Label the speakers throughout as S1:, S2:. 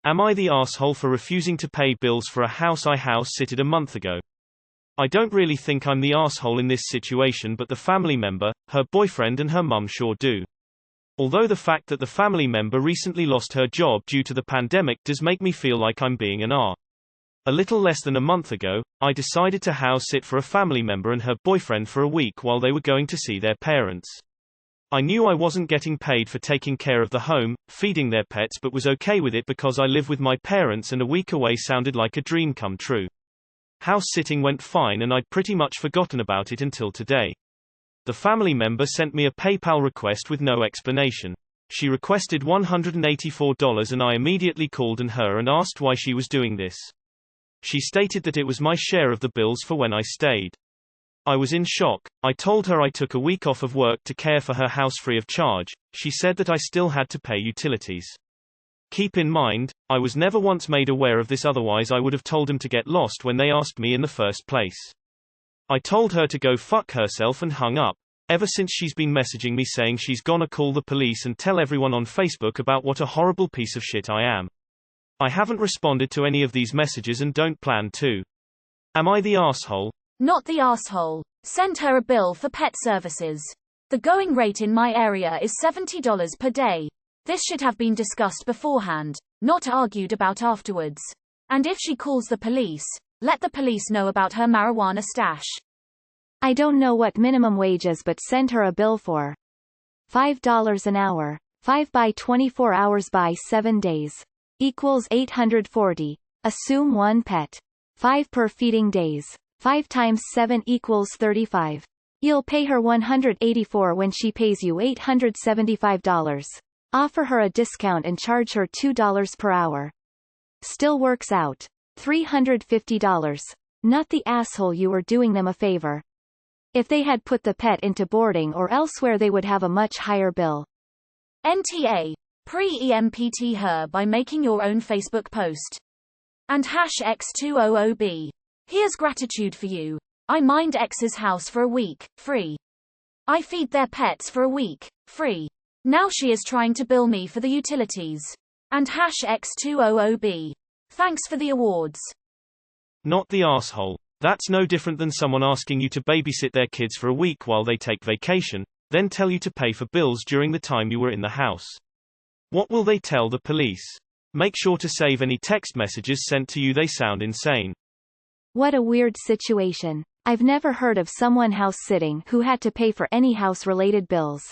S1: Am I the asshole for refusing to pay bills for a house I house-sitted a month ago? I don't really think I'm the asshole in this situation, but the family member, her boyfriend and her mum sure do. Although the fact that the family member recently lost her job due to the pandemic does make me feel like I'm being an a. A little less than a month ago, I decided to house-sit for a family member and her boyfriend for a week while they were going to see their parents. I knew I wasn't getting paid for taking care of the home, feeding their pets, but was okay with it because I live with my parents and a week away sounded like a dream come true. House-sitting went fine and I'd pretty much forgotten about it until today. The family member sent me a PayPal request with no explanation. She requested $184 and I immediately called her and asked why she was doing this. She stated that it was my share of the bills for when I stayed. I was in shock. I told her I took a week off of work to care for her house free of charge. She said that I still had to pay utilities. Keep in mind, I was never once made aware of this, otherwise I would have told them to get lost when they asked me in the first place. I told her to go fuck herself and hung up. Ever since she's been messaging me saying she's gonna call the police and tell everyone on Facebook about what a horrible piece of shit I am. I haven't responded to any of these messages and don't plan to. Am I the asshole?
S2: Not the asshole. Send her a bill for pet services. The going rate in my area is $70 per day. This should have been discussed beforehand, not argued about afterwards. And if she calls the police, let the police know about her marijuana stash.
S3: I don't know what minimum wage is, but send her a bill for $5 an hour. 5 by 24 hours by 7 days. Equals 840. Assume 1 pet. 5 per feeding days. 5 times 7 equals 35. You'll pay her $184 when she pays you $875. Offer her a discount and charge her $2 per hour. Still works out. $350. Not the asshole, you were doing them a favor. If they had put the pet into boarding or elsewhere, they would have a much higher bill.
S2: NTA. Pre-EMPT her by making your own Facebook post. And #X200B. Here's gratitude for you. I mind X's house for a week, free. I feed their pets for a week, free. Now she is trying to bill me for the utilities. And #X200B. Thanks for the awards.
S1: Not the asshole. That's no different than someone asking you to babysit their kids for a week while they take vacation, then tell you to pay for bills during the time you were in the house. What will they tell the police? Make sure to save any text messages sent to you, they sound insane.
S3: What a weird situation. I've never heard of someone house-sitting who had to pay for any house-related bills.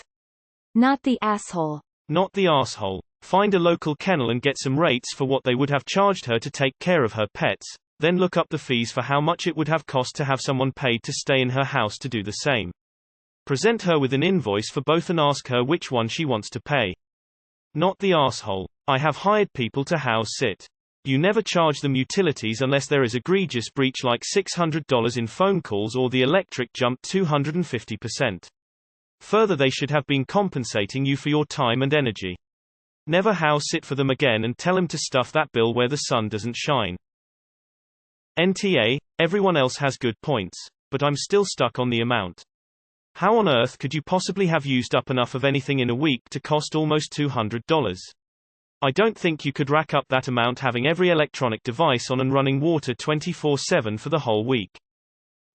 S3: Not the asshole.
S1: Not the asshole. Find a local kennel and get some rates for what they would have charged her to take care of her pets, then look up the fees for how much it would have cost to have someone paid to stay in her house to do the same. Present her with an invoice for both and ask her which one she wants to pay. Not the asshole. I have hired people to house-sit. You never charge them utilities unless there is egregious breach like $600 in phone calls or the electric jumped 250%. Further, they should have been compensating you for your time and energy. Never house-sit for them again and tell them to stuff that bill where the sun doesn't shine. NTA, everyone else has good points, but I'm still stuck on the amount. How on earth could you possibly have used up enough of anything in a week to cost almost $200? I don't think you could rack up that amount having every electronic device on and running water 24/7 for the whole week.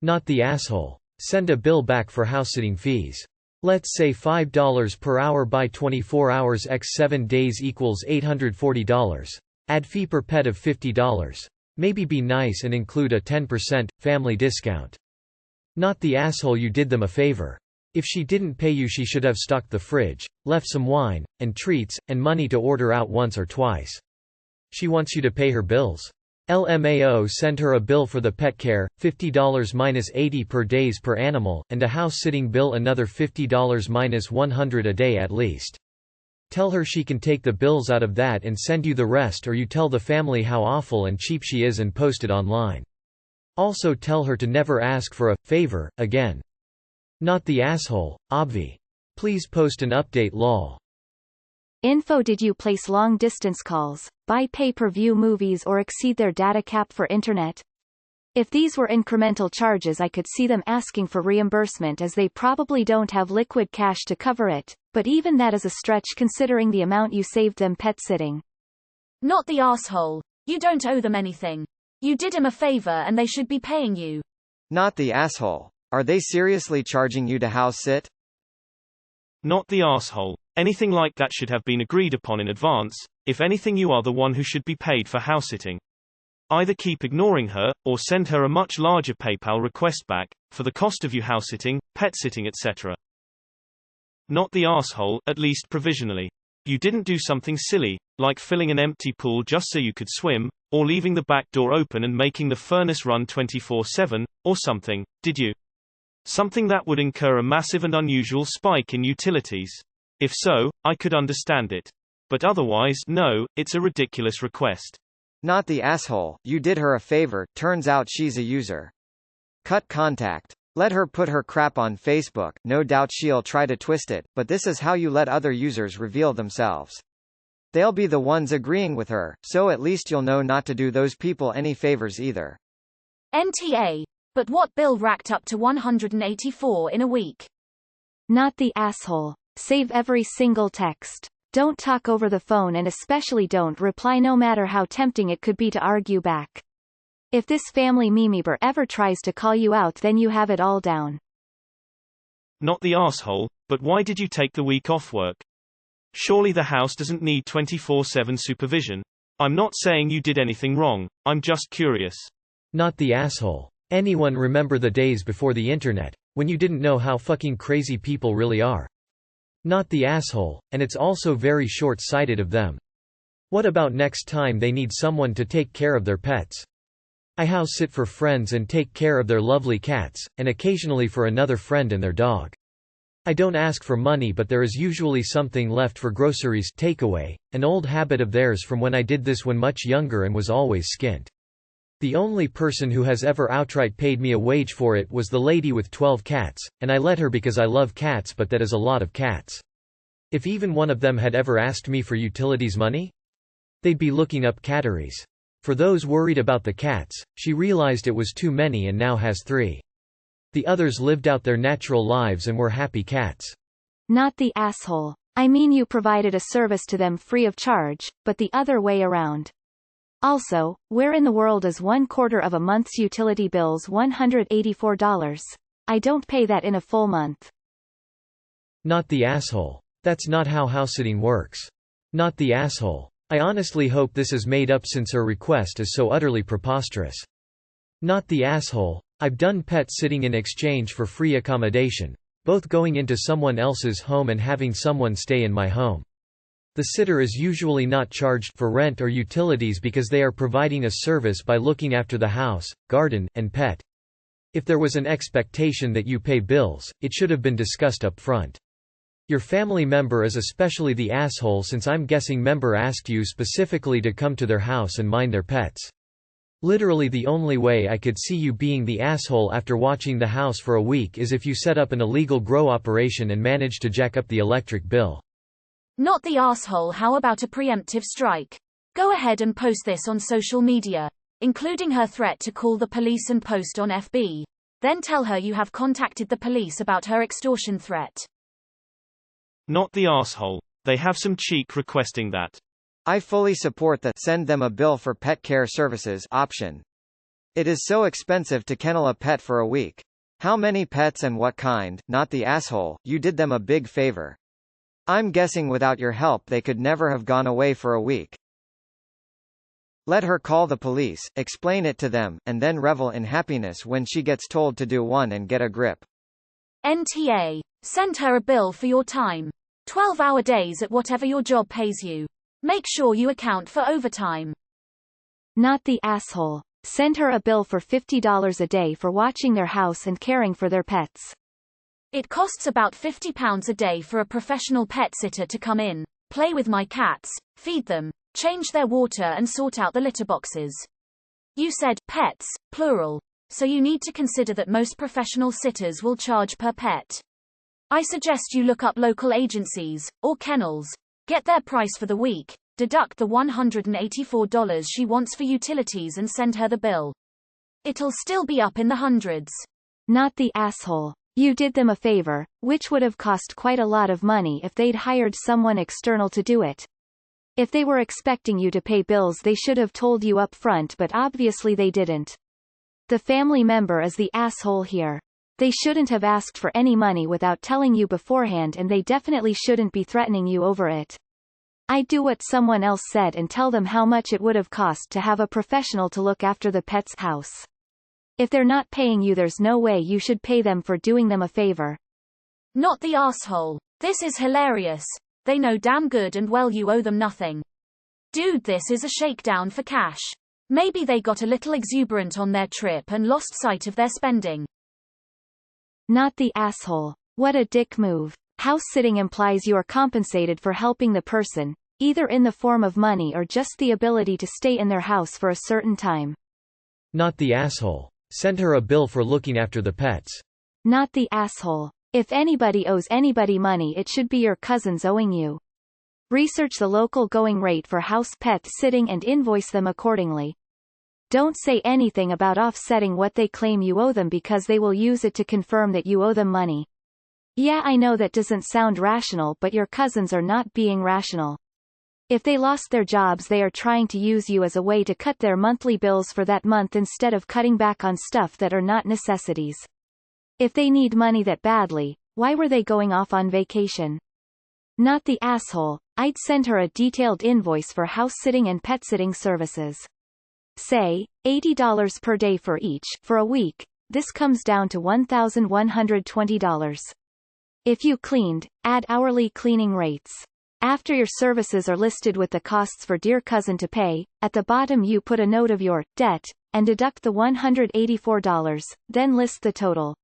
S4: Not the asshole. Send a bill back for house-sitting fees. Let's say $5 per hour by 24 hours x 7 days equals $840. Add fee per pet of $50. Maybe be nice and include a 10% family discount. Not the asshole, you did them a favor. If she didn't pay you, she should have stocked the fridge, left some wine, and treats, and money to order out once or twice. She wants you to pay her bills. LMAO, send her a bill for the pet care, $50 minus $80 per days per animal, and a house-sitting bill another $50 minus $100 a day at least. Tell her she can take the bills out of that and send you the rest, or you tell the family how awful and cheap she is and post it online. Also tell her to never ask for a favor again. Not the asshole, obvi. Please post an update lol.
S3: Info: did you place long-distance calls, buy pay-per-view movies or exceed their data cap for internet? If these were incremental charges, I could see them asking for reimbursement as they probably don't have liquid cash to cover it, but even that is a stretch considering the amount you saved them pet sitting.
S2: Not the asshole. You don't owe them anything. You did him a favor and they should be paying you.
S5: Not the asshole. Are they seriously charging you to house sit?
S1: Not the asshole. Anything like that should have been agreed upon in advance. If anything, you are the one who should be paid for house sitting. Either keep ignoring her, or send her a much larger PayPal request back, for the cost of you house sitting, pet sitting, etc. Not the asshole, at least provisionally. You didn't do something silly, like filling an empty pool just so you could swim, or leaving the back door open and making the furnace run 24/7, or something, did you? Something that would incur a massive and unusual spike in utilities. If so, I could understand it. But otherwise, no, it's a ridiculous request.
S5: Not the asshole. You did her a favor, turns out she's a user. Cut contact. Let her put her crap on Facebook, no doubt she'll try to twist it, but this is how you let other users reveal themselves. They'll be the ones agreeing with her, so at least you'll know not to do those people any favors either.
S2: NTA. But what bill racked up to $184 in a week?
S3: Not the asshole. Save every single text. Don't talk over the phone and especially don't reply, no matter how tempting it could be to argue back. If this family member ever tries to call you out, then you have it all down.
S1: Not the asshole, but why did you take the week off work? Surely the house doesn't need 24/7 supervision. I'm not saying you did anything wrong, I'm just curious.
S4: Not the asshole. Anyone remember the days before the internet, when you didn't know how fucking crazy people really are? Not the asshole, and it's also very short-sighted of them. What about next time they need someone to take care of their pets? I house sit for friends and take care of their lovely cats, and occasionally for another friend and their dog. I don't ask for money, but there is usually something left for groceries takeaway, an old habit of theirs from when I did this when much younger and was always skint. The only person who has ever outright paid me a wage for it was the lady with 12 cats, and I let her because I love cats, but that is a lot of cats. If even one of them had ever asked me for utilities money, they'd be looking up catteries. For those worried about the cats, she realized it was too many and now has 3. The others lived out their natural lives and were happy cats.
S3: Not the asshole. I mean, you provided a service to them free of charge, but the other way around. Also, where in the world is 1/4 of a month's utility bills $184? I don't pay that in a full month.
S4: Not the asshole. That's not how house-sitting works. Not the asshole. I honestly hope this is made up since her request is so utterly preposterous. Not the asshole. I've done pet sitting in exchange for free accommodation, both going into someone else's home and having someone stay in my home. The sitter is usually not charged for rent or utilities because they are providing a service by looking after the house, garden, and pet. If there was an expectation that you pay bills, it should have been discussed up front. Your family member is especially the asshole, since I'm guessing member asked you specifically to come to their house and mind their pets. Literally the only way I could see you being the asshole after watching the house for a week is if you set up an illegal grow operation and managed to jack up the electric bill.
S2: Not the asshole. How about a preemptive strike? Go ahead and post this on social media, including her threat to call the police and post on FB. Then tell her you have contacted the police about her extortion threat.
S1: Not the asshole. They have some cheek requesting that.
S5: I fully support the "send them a bill for pet care services" option. It is so expensive to kennel a pet for a week. How many pets and what kind? Not the asshole. You did them a big favor. I'm guessing without your help they could never have gone away for a week. Let her call the police, explain it to them, and then revel in happiness when she gets told to do one and get a grip.
S2: NTA. Send her a bill for your time. 12-hour days at whatever your job pays you. Make sure you account for overtime.
S3: Not the asshole. Send her a bill for $50 a day for watching their house and caring for their pets.
S2: It costs about £50 a day for a professional pet sitter to come in, play with my cats, feed them, change their water and sort out the litter boxes. You said pets, plural, so you need to consider that most professional sitters will charge per pet. I suggest you look up local agencies, or kennels, get their price for the week, deduct the $184 she wants for utilities and send her the bill. It'll still be up in the hundreds.
S3: Not the asshole. You did them a favor, which would have cost quite a lot of money if they'd hired someone external to do it. If they were expecting you to pay bills they should have told you up front, but obviously they didn't. The family member is the asshole here. They shouldn't have asked for any money without telling you beforehand, and they definitely shouldn't be threatening you over it. I'd do what someone else said and tell them how much it would have cost to have a professional to look after the pet's house. If they're not paying you, there's no way you should pay them for doing them a favor.
S2: Not the asshole. This is hilarious. They know damn good and well you owe them nothing. Dude, this is a shakedown for cash. Maybe they got a little exuberant on their trip and lost sight of their spending.
S3: Not the asshole. What a dick move. House sitting implies you are compensated for helping the person, either in the form of money or just the ability to stay in their house for a certain time.
S4: Not the asshole. Send her a bill for looking after the pets.
S3: Not the asshole. If anybody owes anybody money, it should be your cousins owing you. Research the local going rate for house pet sitting and invoice them accordingly. Don't say anything about offsetting what they claim you owe them, because they will use it to confirm that you owe them money. Yeah, I know that doesn't sound rational, but your cousins are not being rational. If they lost their jobs, they are trying to use you as a way to cut their monthly bills for that month instead of cutting back on stuff that are not necessities. If they need money that badly, why were they going off on vacation? Not the asshole. I'd send her a detailed invoice for house sitting and pet sitting services. Say, $80 per day for each, for a week. This comes down to $1,120. If you cleaned, add hourly cleaning rates. After your services are listed with the costs for dear cousin to pay, at the bottom you put a note of your debt, and deduct the $184, then list the total.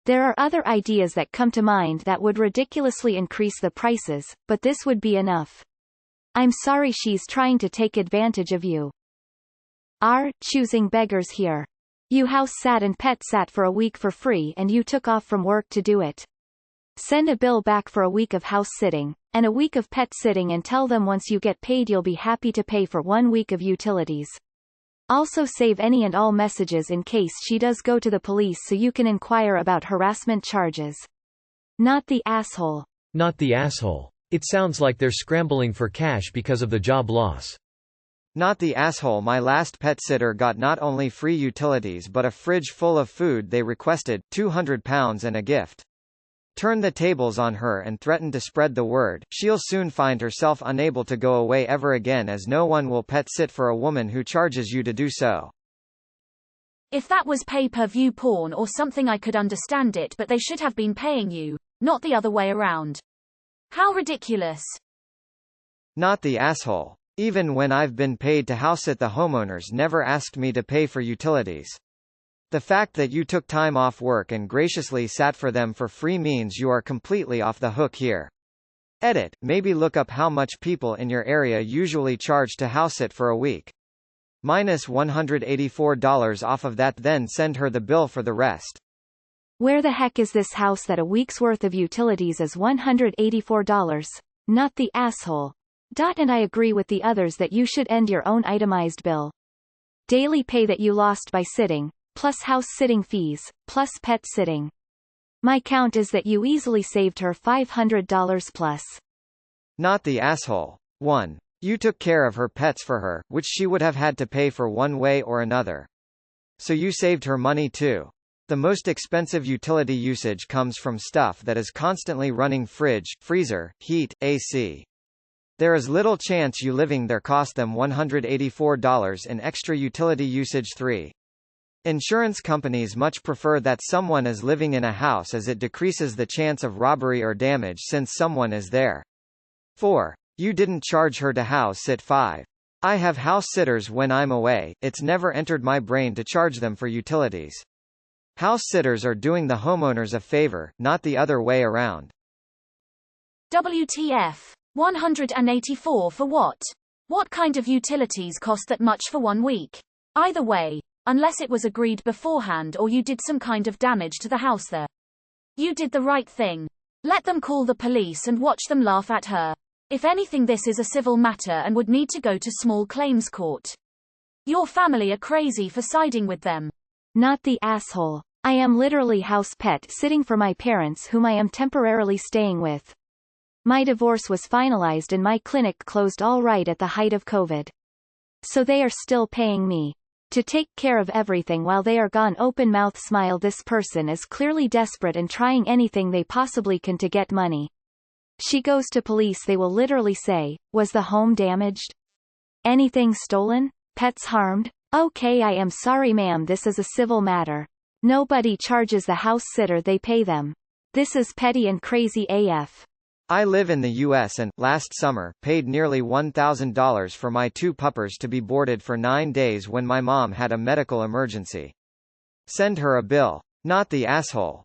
S3: There are other ideas that come to mind that would ridiculously increase the prices, but this would be enough. I'm sorry she's trying to take advantage of you. Choosing beggars here. You house sat and pet sat for a week for free and you took off from work to do it. Send a bill back for a week of house sitting, and a week of pet sitting, and tell them once you get paid you'll be happy to pay for 1 week of utilities. Also save any and all messages in case she does go to the police so you can inquire about harassment charges. Not the asshole.
S4: Not the asshole. It sounds like they're scrambling for cash because of the job loss.
S5: Not the asshole. My last pet sitter got not only free utilities but a fridge full of food they requested, £200 and a gift. Turn the tables on her and threaten to spread the word. She'll soon find herself unable to go away ever again, as no one will pet sit for a woman who charges you to do so.
S2: If that was pay-per-view porn or something I could understand it, but they should have been paying you, not the other way around. How ridiculous.
S5: Not the asshole. Even when I've been paid to house sit, the homeowners never asked me to pay for utilities. The fact that you took time off work and graciously sat for them for free means you are completely off the hook here. Edit, maybe look up how much people in your area usually charge to house sit for a week. Minus $184 off of that, then send her the bill for the rest.
S3: Where the heck is this house that a week's worth of utilities is $184? Not the asshole. And I agree with the others that you should end your own itemized bill. Daily pay that you lost by sitting, plus house sitting fees, plus pet sitting. My count is that you easily saved her $500 plus.
S5: Not the asshole. 1. You took care of her pets for her, which she would have had to pay for one way or another. So you saved her money too. The most expensive utility usage comes from stuff that is constantly running: fridge, freezer, heat, AC. There is little chance you living there cost them $184 in extra utility usage. 3. Insurance companies much prefer that someone is living in a house, as it decreases the chance of robbery or damage since someone is there. 4. You didn't charge her to house sit. 5. I have house sitters when I'm away, it's never entered my brain to charge them for utilities. House sitters are doing the homeowners a favor, not the other way around.
S2: WTF. 184 for what? What kind of utilities cost that much for 1 week? Either way, unless it was agreed beforehand or you did some kind of damage to the house there, you did the right thing. Let them call the police and watch them laugh at her. If anything, this is a civil matter and would need to go to small claims court. Your family are crazy for siding with them.
S3: Not the asshole. I am literally house pet sitting for my parents whom I am temporarily staying with. My divorce was finalized and my clinic closed all right at the height of COVID. So they are still paying me to take care of everything while they are gone. Open mouth smile. This person is clearly desperate and trying anything they possibly can to get money. She goes to police. They will literally say, was the home damaged? Anything stolen? Pets harmed? Okay, I am sorry ma'am, this is a civil matter. Nobody charges the house sitter, they pay them. This is petty and crazy AF.
S5: I live in the U.S. and, last summer, paid nearly $1,000 for my 2 puppers to be boarded for 9 days when my mom had a medical emergency. Send her a bill. Not the asshole.